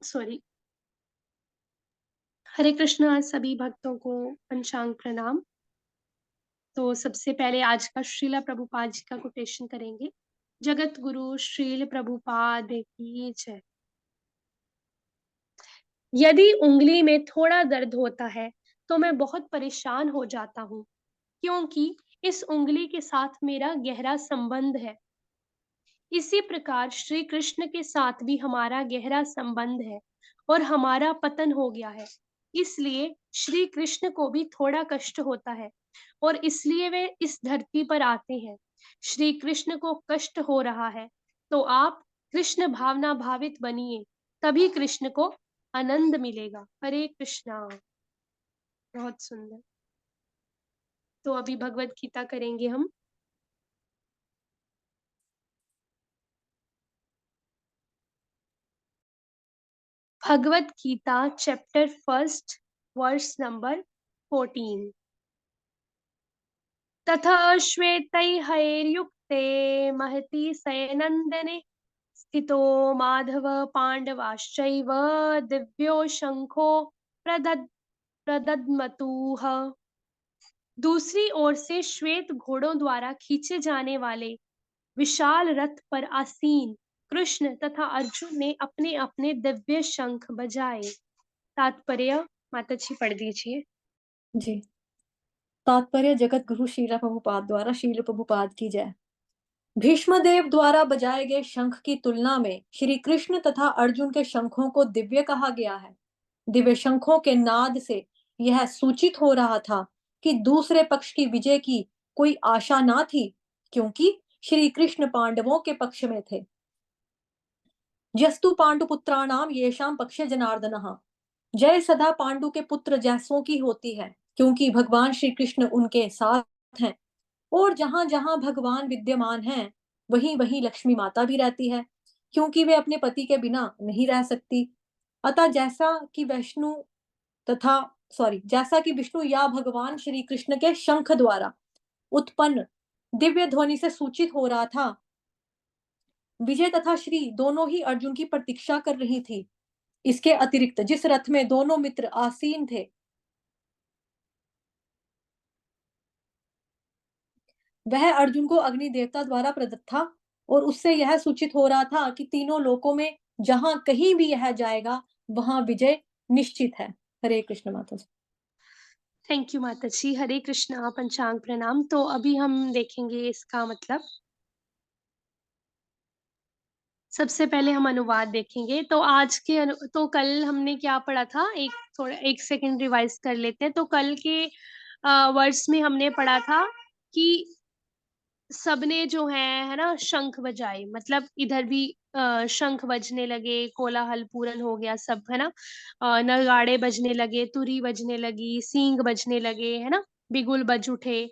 Sorry. हरे कृष्णा सभी भक्तों को पंचांग प्रणाम। तो सबसे पहले आज का श्रीला प्रभुपाद जी का कोटेशन करेंगे। जगत गुरु श्रील प्रभुपाद की जय। यदि उंगली में थोड़ा दर्द होता है तो मैं बहुत परेशान हो जाता हूँ, क्योंकि इस उंगली के साथ मेरा गहरा संबंध है। इसी प्रकार श्री कृष्ण के साथ भी हमारा गहरा संबंध है और हमारा पतन हो गया है। इसलिए श्री कृष्ण को भी थोड़ा कष्ट होता है और इसलिए वे इस धरती पर आते हैं। श्री कृष्ण को कष्ट हो रहा है तो आप कृष्ण भावना भावित बनिए, तभी कृष्ण को आनंद मिलेगा। हरे कृष्णा। बहुत सुंदर। तो अभी भगवत गीता करेंगे हम। Bhagavad Gita chapter first verse number 14। तथा श्वेतैर्युक्ते महति सैनंदने स्थितो माधव पांडवाश्चैव दिव्यो शंखो प्रदद्मतुः। दूसरी ओर से श्वेत घोड़ों द्वारा खींचे जाने वाले विशाल रथ पर आसीन कृष्ण तथा अर्जुन ने अपने अपने दिव्य शंख बजाए। तात्पर्य माता जी पढ़ दीजिए। जी। तात्पर्य जगत गुरु शीला प्रभुपाद द्वारा शील प्रभुपाद की जय। भीष्मदेव द्वारा बजाए गए शंख की तुलना में श्री कृष्ण तथा अर्जुन के शंखों को दिव्य कहा गया है। दिव्य शंखों के नाद से यह सूचित हो रहा था कि दूसरे पक्ष की विजय की कोई आशा ना थी, क्योंकि श्री कृष्ण पांडवों के पक्ष में थे। जस्तु पांडुपुत्राणाम येषाम पक्षे जनार्दनः। जय सदा पांडु के पुत्र जैसों की होती है, क्योंकि भगवान श्री कृष्ण उनके साथ हैं। और जहां जहां भगवान विद्यमान हैं, वहीं वहीं लक्ष्मी माता भी रहती है, क्योंकि वे अपने पति के बिना नहीं रह सकती। अतः जैसा कि विष्णु या भगवान श्री कृष्ण के शंख द्वारा उत्पन्न दिव्य ध्वनि से सूचित हो रहा था, विजय तथा श्री दोनों ही अर्जुन की प्रतीक्षा कर रही थी। इसके अतिरिक्त जिस रथ में दोनों मित्र आसीन थे, वह अर्जुन को अग्नि देवता द्वारा प्रदत्त था, और उससे यह सूचित हो रहा था कि तीनों लोकों में जहां कहीं भी यह जाएगा, वहां विजय निश्चित है। हरे कृष्ण माता जी। थैंक यू माता जी। हरे कृष्णा पंचांग प्रणाम। तो अभी हम देखेंगे इसका मतलब। सबसे पहले हम अनुवाद देखेंगे। तो तो कल हमने क्या पढ़ा था, एक सेकंड रिवाइज कर लेते हैं। तो कल के वर्ड्स में हमने पढ़ा था कि सबने जो है ना शंख बजाए, मतलब इधर भी शंख बजने लगे, कोलाहल पूरन हो गया सब, है ना। नगाड़े बजने लगे, तुरी बजने लगी, सींग बजने लगे, है ना। बिगुल बज उठे।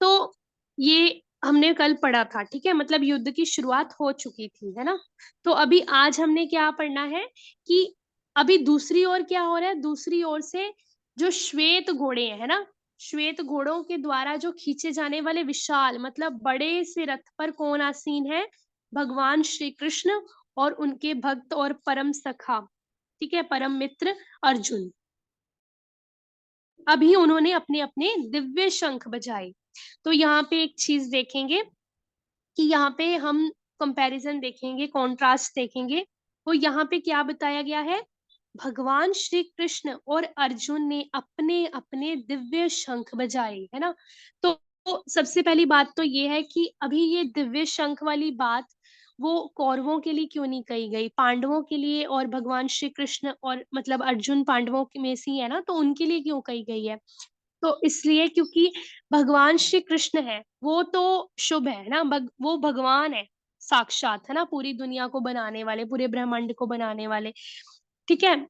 तो ये हमने कल पढ़ा था, ठीक है। मतलब युद्ध की शुरुआत हो चुकी थी, है ना। तो अभी आज हमने क्या पढ़ना है कि अभी दूसरी ओर क्या हो रहा है। दूसरी ओर से जो श्वेत घोड़े हैं, है ना, श्वेत घोड़ों के द्वारा जो खींचे जाने वाले विशाल मतलब बड़े से रथ पर कौन आसीन है। भगवान श्री कृष्ण और उनके भक्त और परम सखा, ठीक है, परम मित्र अर्जुन। अभी उन्होंने अपने अपने दिव्य शंख बजाए। तो यहाँ पे एक चीज देखेंगे कि यहाँ पे हम कंपैरिजन देखेंगे, कॉन्ट्रास्ट देखेंगे। तो यहाँ पे क्या बताया गया है। भगवान श्री कृष्ण और अर्जुन ने अपने अपने दिव्य शंख बजाए, है ना। तो सबसे पहली बात तो ये है कि अभी ये दिव्य शंख वाली बात वो कौरवों के लिए क्यों नहीं कही गई, पांडवों के लिए और भगवान श्री कृष्ण और मतलब अर्जुन पांडवों में से ही है ना, तो उनके लिए क्यों कही गई है। तो इसलिए क्योंकि भगवान श्री कृष्ण है वो तो शुभ है ना, वो भगवान है साक्षात, है ना, पूरी दुनिया को बनाने वाले, पूरे ब्रह्मांड को बनाने वाले, ठीक है।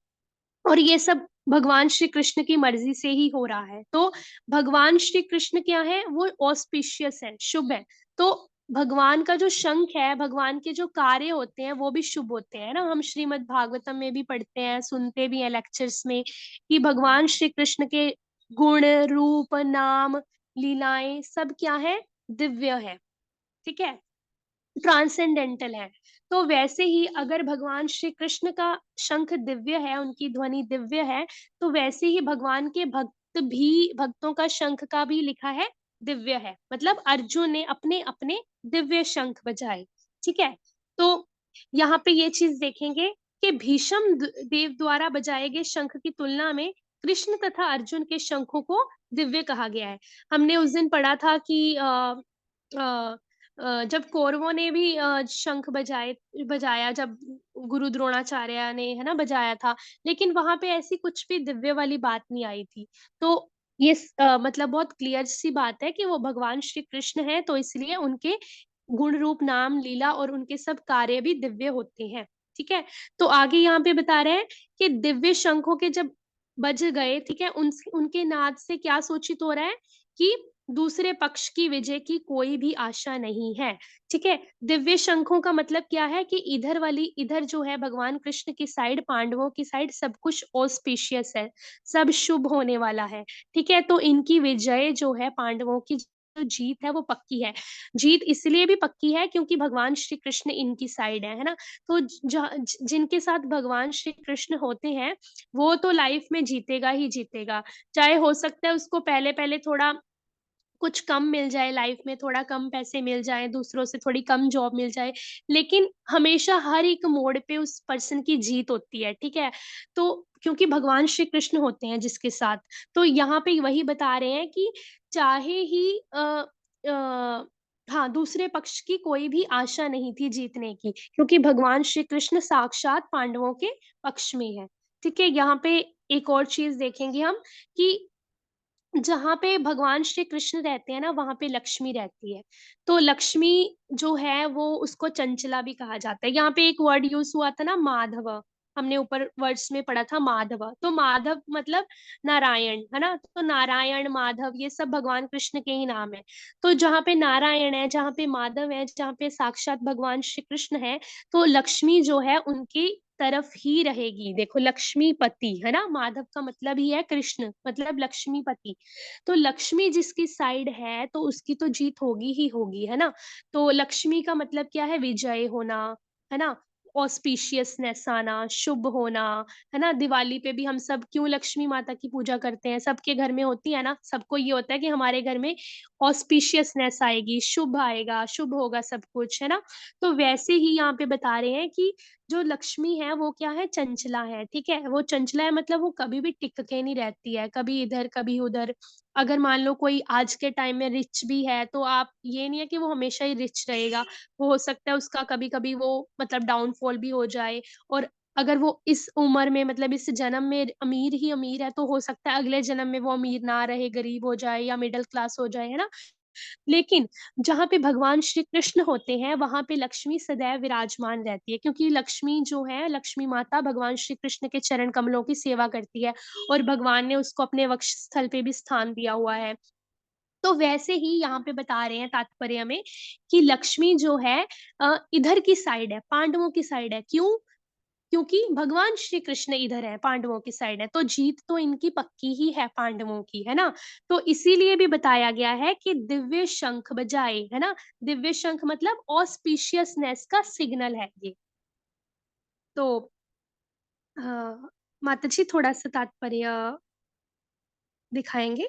और ये सब भगवान श्री कृष्ण की मर्जी से ही हो रहा है। तो भगवान श्री कृष्ण क्या है, वो ऑस्पिशियस है, शुभ है। तो भगवान का जो शंख है, भगवान के जो कार्य होते हैं वो भी शुभ होते हैं ना। हम श्रीमद् भागवतम में भी पढ़ते हैं, सुनते भी हैं लेक्चर्स में कि भगवान श्री कृष्ण के गुण रूप नाम लीलाएं सब क्या है, दिव्य है, ठीक है। ट्रांसेंडेंटल है। तो वैसे ही अगर भगवान श्री कृष्ण का शंख दिव्य है, उनकी ध्वनि दिव्य है, तो वैसे ही भगवान के भक्तों का शंख का भी लिखा है दिव्य है। मतलब अर्जुन ने अपने अपने दिव्य शंख बजाए। ठीक है। तो यहाँ पे ये चीज देखेंगे कि भीष्म देव द्वारा बजाए गए शंख की तुलना में कृष्ण तथा अर्जुन के शंखों को दिव्य कहा गया है। हमने उस दिन पढ़ा था कि जब कौरवों ने भी शंख बजाया, जब गुरु द्रोणाचार्य ने, है ना, बजाया था, लेकिन वहां पे ऐसी कुछ भी दिव्य वाली बात नहीं आई थी। तो ये मतलब बहुत क्लियर सी बात है कि वो भगवान श्री कृष्ण है, तो इसलिए उनके गुण रूप नाम लीला और उनके सब कार्य भी दिव्य होते हैं। ठीक है। तो आगे यहाँ पे बता रहे हैं कि दिव्य शंखों के जब बज गए, ठीक है, उनके नाद से क्या सूचित हो रहा है कि दूसरे पक्ष की विजय की कोई भी आशा नहीं है। ठीक है। दिव्य शंखों का मतलब क्या है कि इधर जो है भगवान कृष्ण की साइड, पांडवों की साइड सब कुछ ऑस्पिशियस है, सब शुभ होने वाला है। ठीक है। तो इनकी विजय जो है, पांडवों की जो जीत है वो पक्की है। जीत इसलिए भी पक्की है क्योंकि भगवान श्री कृष्ण इनकी साइड है ना। तो जिनके साथ भगवान श्री कृष्ण होते हैं वो तो लाइफ में जीतेगा ही जीतेगा। चाहे हो सकता है उसको पहले पहले थोड़ा कुछ कम मिल जाए, लाइफ में थोड़ा कम पैसे मिल जाए, दूसरों से थोड़ी कम जॉब मिल जाए, लेकिन हमेशा हर एक मोड़ पे उस पर्सन की जीत होती है। ठीक है। तो क्योंकि भगवान श्री कृष्ण होते हैं जिसके साथ, तो यहाँ पे वही बता रहे हैं कि चाहे ही हाँ, दूसरे पक्ष की कोई भी आशा नहीं थी जीतने की, क्योंकि भगवान श्री कृष्ण साक्षात पांडवों के पक्ष में है। ठीक है। यहाँ पे एक और चीज देखेंगे हम कि जहाँ पे भगवान श्री कृष्ण रहते हैं ना, वहां पे लक्ष्मी रहती है। तो लक्ष्मी जो है वो, उसको चंचला भी कहा जाता है। यहाँ पे एक वर्ड यूज हुआ था ना, माधव। हमने ऊपर वर्ड्स में पढ़ा था माधव, तो माधव मतलब नारायण, है ना। तो नारायण, माधव, ये सब भगवान कृष्ण के ही नाम है। तो जहाँ पे नारायण है, जहाँ पे माधव है, जहाँ पे साक्षात भगवान श्री कृष्ण है, तो लक्ष्मी जो है उनकी तरफ ही रहेगी। देखो, लक्ष्मीपति, है ना, माधव का मतलब ही है कृष्ण, मतलब लक्ष्मीपति। तो लक्ष्मी जिसकी साइड है तो उसकी तो जीत होगी ही होगी, है ना। तो लक्ष्मी का मतलब क्या है? विजय होना, है ना, ऑस्पिशियसनेस आना, शुभ होना, है ना। दिवाली पे भी हम सब क्यों लक्ष्मी माता की पूजा करते हैं? सबके घर में होती है ना, सबको ये होता है कि हमारे घर में ऑस्पिशियसनेस आएगी, शुभ आएगा, शुभ होगा सब कुछ, है ना। तो वैसे ही यहाँ पे बता रहे हैं कि जो लक्ष्मी है वो क्या है? चंचला है। ठीक है। वो चंचला है मतलब वो कभी भी टिक के नहीं रहती है, कभी इधर कभी उधर। अगर मान लो कोई आज के टाइम में रिच भी है, तो आप, ये नहीं है कि वो हमेशा ही रिच रहेगा। वो हो सकता है उसका कभी कभी वो मतलब डाउनफॉल भी हो जाए। और अगर वो इस उम्र में, मतलब इस जन्म में अमीर ही अमीर है, तो हो सकता है अगले जन्म में वो अमीर ना रहे, गरीब हो जाए या मिडिल क्लास हो जाए, है ना। लेकिन जहाँ पे भगवान श्री कृष्ण होते हैं वहां पे लक्ष्मी सदैव विराजमान रहती है, क्योंकि लक्ष्मी जो है, लक्ष्मी माता भगवान श्री कृष्ण के चरण कमलों की सेवा करती है, और भगवान ने उसको अपने वक्ष स्थल पे भी स्थान दिया हुआ है। तो वैसे ही यहाँ पे बता रहे हैं तात्पर्य में कि लक्ष्मी जो है इधर की साइड है, पांडवों की साइड है। क्यों? क्योंकि भगवान श्री कृष्ण इधर है, पांडवों की साइड है, तो जीत तो इनकी पक्की ही है, पांडवों की, है ना। तो इसीलिए भी बताया गया है कि दिव्य शंख बजाए, है ना। दिव्य शंख मतलब ऑस्पिशियसनेस का सिग्नल है ये। तो माता जी थोड़ा सा तात्पर्य दिखाएंगे?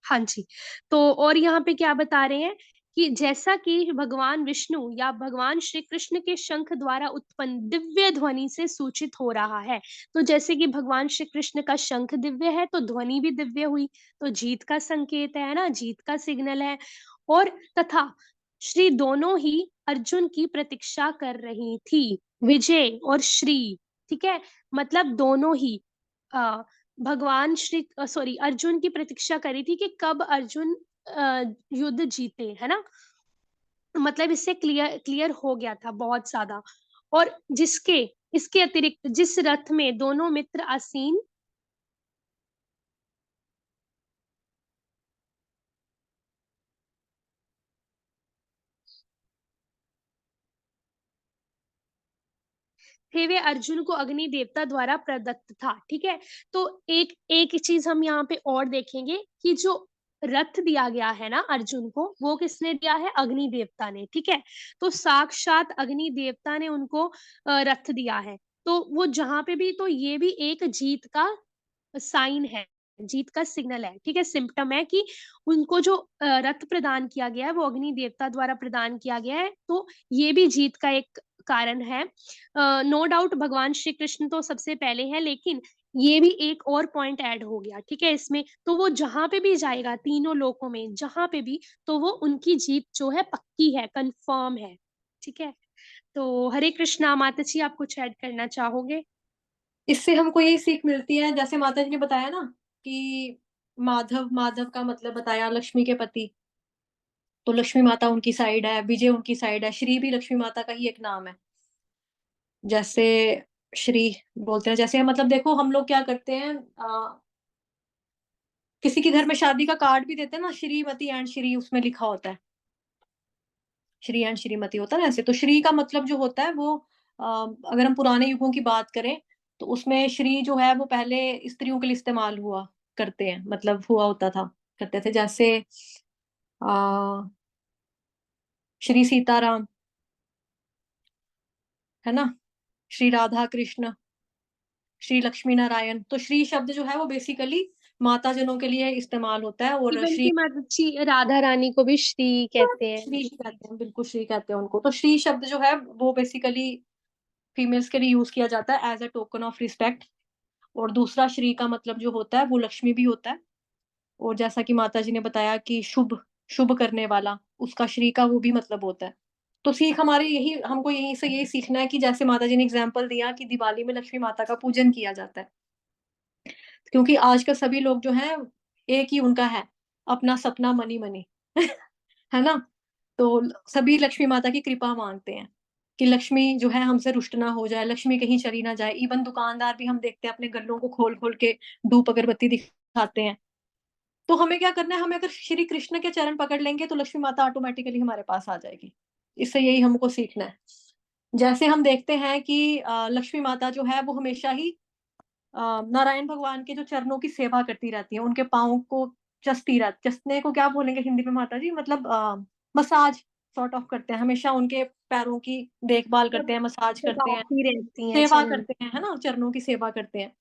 हाँ जी। तो और यहाँ पे क्या बता रहे हैं कि जैसा कि भगवान विष्णु या भगवान श्री कृष्ण के शंख द्वारा उत्पन्न दिव्य ध्वनि से सूचित हो रहा है। तो जैसे कि भगवान श्री कृष्ण का शंख दिव्य है, तो ध्वनि भी दिव्य हुई, तो जीत का संकेत है ना, जीत का सिग्नल है। और तथा श्री दोनों ही अर्जुन की प्रतीक्षा कर रही थी, विजय और श्री। ठीक है। मतलब दोनों ही अ, भगवान श्री सॉरी अर्जुन की प्रतीक्षा करी थी कि कब अर्जुन युद्ध जीते, है ना। मतलब इससे क्लियर क्लियर हो गया था बहुत ज्यादा। और जिसके इसके अतिरिक्त जिस रथ में दोनों मित्र आसीन थे, वे अर्जुन को अग्नि देवता द्वारा प्रदत्त था। ठीक है। तो एक एक चीज हम यहाँ पे और देखेंगे कि जो रथ दिया गया है ना अर्जुन को, वो किसने दिया है? अग्नि देवता ने, ठीक है। तो साक्षात अग्नि देवता ने उनको रथ दिया है। तो वो जहां पे भी, तो ये भी एक जीत का साइन है, जीत का सिग्नल है, ठीक है, सिम्पटम है कि उनको जो रथ प्रदान किया गया है वो अग्नि देवता द्वारा प्रदान किया गया है। तो ये भी जीत का एक कारण है। नो डाउट भगवान श्री कृष्ण तो सबसे पहले है, लेकिन ये भी एक और पॉइंट ऐड हो गया, ठीक है, इसमें। तो वो जहां पे भी जाएगा, तीनों लोकों में जहां पे भी, तो वो उनकी जीत जो है पक्की है, कंफर्म है, ठीक है। तो हरे कृष्णा। माता जी, आप कुछ ऐड करना चाहोगे? इससे हमको यही सीख मिलती है, जैसे माता जी ने बताया ना कि माधव, माधव का मतलब बताया लक्ष्मी के पति, तो लक्ष्मी माता उनकी साइड है, विजय उनकी साइड है, श्री भी लक्ष्मी माता का ही एक नाम है। जैसे श्री बोलते हैं, जैसे मतलब देखो हम लोग क्या करते हैं, किसी के घर में शादी का कार्ड भी देते हैं ना, श्रीमती एंड श्री उसमें लिखा होता है, श्री एंड श्रीमती होता है ना ऐसे। तो श्री का मतलब जो होता है वो, अगर हम पुराने युगों की बात करें तो उसमें श्री जो है वो पहले स्त्रियों के लिए इस्तेमाल हुआ करते हैं, मतलब हुआ होता था, करते थे। जैसे आ, श्री सीताराम, है ना, श्री राधा कृष्ण, श्री लक्ष्मी नारायण। तो श्री शब्द जो है वो बेसिकली माता जनों के लिए इस्तेमाल होता है। और इवन श्री, की माता जी राधा रानी को भी श्री कहते हैं। श्री कहते हैं, बिल्कुल श्री कहते हैं उनको। तो श्री शब्द जो है वो बेसिकली फीमेल्स के लिए यूज किया जाता है as a token of respect. और दूसरा श्री का मतलब जो होता है वो लक्ष्मी भी होता है। और जैसा कि माता जी ने बताया कि शुभ, शुभ करने वाला, उसका श्री का वो भी मतलब होता है। तो सीख हमारे यही, हमको यहीं से यही सीखना है कि जैसे माता जी ने एग्जाम्पल दिया कि दिवाली में लक्ष्मी माता का पूजन किया जाता है, क्योंकि आजकल सभी लोग जो हैं, एक ही उनका है, अपना सपना मनी मनी है ना। तो सभी लक्ष्मी माता की कृपा मांगते हैं कि लक्ष्मी जो है हमसे रुष्ट ना हो जाए, लक्ष्मी कहीं चली ना जाए। इवन दुकानदार भी हम देखते हैं अपने गल्लों को खोल खोल के धूप अगरबत्ती दिखाते हैं। तो हमें क्या करना है, हमें अगर श्री कृष्ण के चरण पकड़ लेंगे तो लक्ष्मी माता ऑटोमेटिकली हमारे पास आ जाएगी। इससे यही हमको सीखना है। जैसे हम देखते हैं कि लक्ष्मी माता जो है वो हमेशा ही नारायण भगवान के जो चरणों की सेवा करती रहती है, उनके पाँव को चसती रहती, चसने को क्या बोलेंगे हिंदी में माता जी, मतलब मसाज सॉर्ट ऑफ करते हैं, हमेशा उनके पैरों की देखभाल करते हैं, मसाज करते हैं, दबाती रहती हैं सेवा चरण। करते हैं, है ना, चरणों की सेवा करते हैं।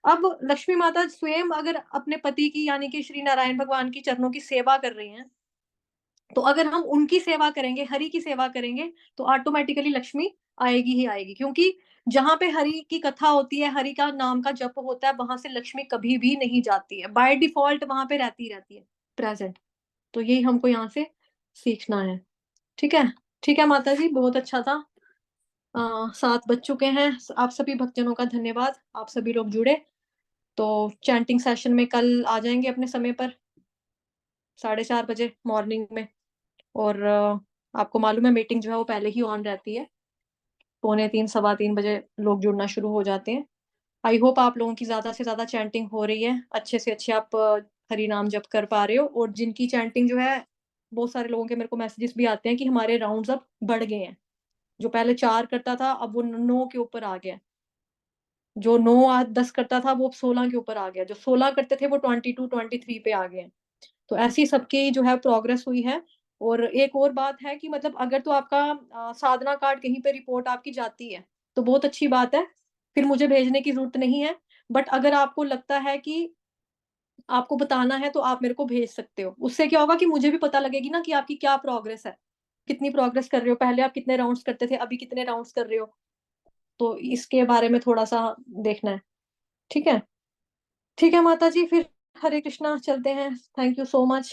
अब लक्ष्मी माता स्वयं अगर अपने पति की यानी कि श्री नारायण भगवान की चरणों की सेवा कर रही हैं, तो अगर हम उनकी सेवा करेंगे, हरि की सेवा करेंगे, तो ऑटोमेटिकली लक्ष्मी आएगी ही आएगी। क्योंकि जहाँ पे हरि की कथा होती है, हरि का नाम का जप होता है, वहां से लक्ष्मी कभी भी नहीं जाती है, बाय डिफॉल्ट वहां पे रहती रहती है प्रेजेंट। तो यही हमको यहाँ से सीखना है। ठीक है, ठीक है माता जी, बहुत अच्छा था। 7 बज चुके हैं। आप सभी भक्तजनों का धन्यवाद, आप सभी लोग जुड़े। तो चैंटिंग सेशन में कल आ जाएंगे अपने समय पर, 4:30 बजे मॉर्निंग में। और आपको मालूम है मीटिंग जो है वो पहले ही ऑन रहती है, 2:45 3:15 बजे लोग जुड़ना शुरू हो जाते हैं। आई होप आप लोगों की ज्यादा से ज्यादा चैंटिंग हो रही है, अच्छे से अच्छे आप हरि नाम जप कर पा रहे हो। और जिनकी चैंटिंग जो है, बहुत सारे लोगों के मेरे को मैसेजेस भी आते हैं कि हमारे राउंड्स अब बढ़ गए हैं। जो पहले 4 करता था अब वो 9 के ऊपर आ गया, जो 9 10 करता था वो 16 के ऊपर आ गया, जो 16 करते थे वो 22 23 पे आ गए। तो ऐसी सबकी जो है प्रोग्रेस हुई है। और एक और बात है कि मतलब अगर तो आपका साधना कार्ड कहीं पे रिपोर्ट आपकी जाती है तो बहुत अच्छी बात है, फिर मुझे भेजने की जरूरत नहीं है। बट अगर आपको लगता है कि आपको बताना है तो आप मेरे को भेज सकते हो। उससे क्या होगा कि मुझे भी पता लगेगी ना कि आपकी क्या प्रोग्रेस है, कितनी प्रोग्रेस कर रहे हो, पहले आप कितने राउंड्स करते थे, अभी कितने राउंड्स कर रहे हो। तो इसके बारे में थोड़ा सा देखना है। ठीक है, ठीक है माता जी, फिर हरे कृष्णा, चलते हैं। Thank you so much.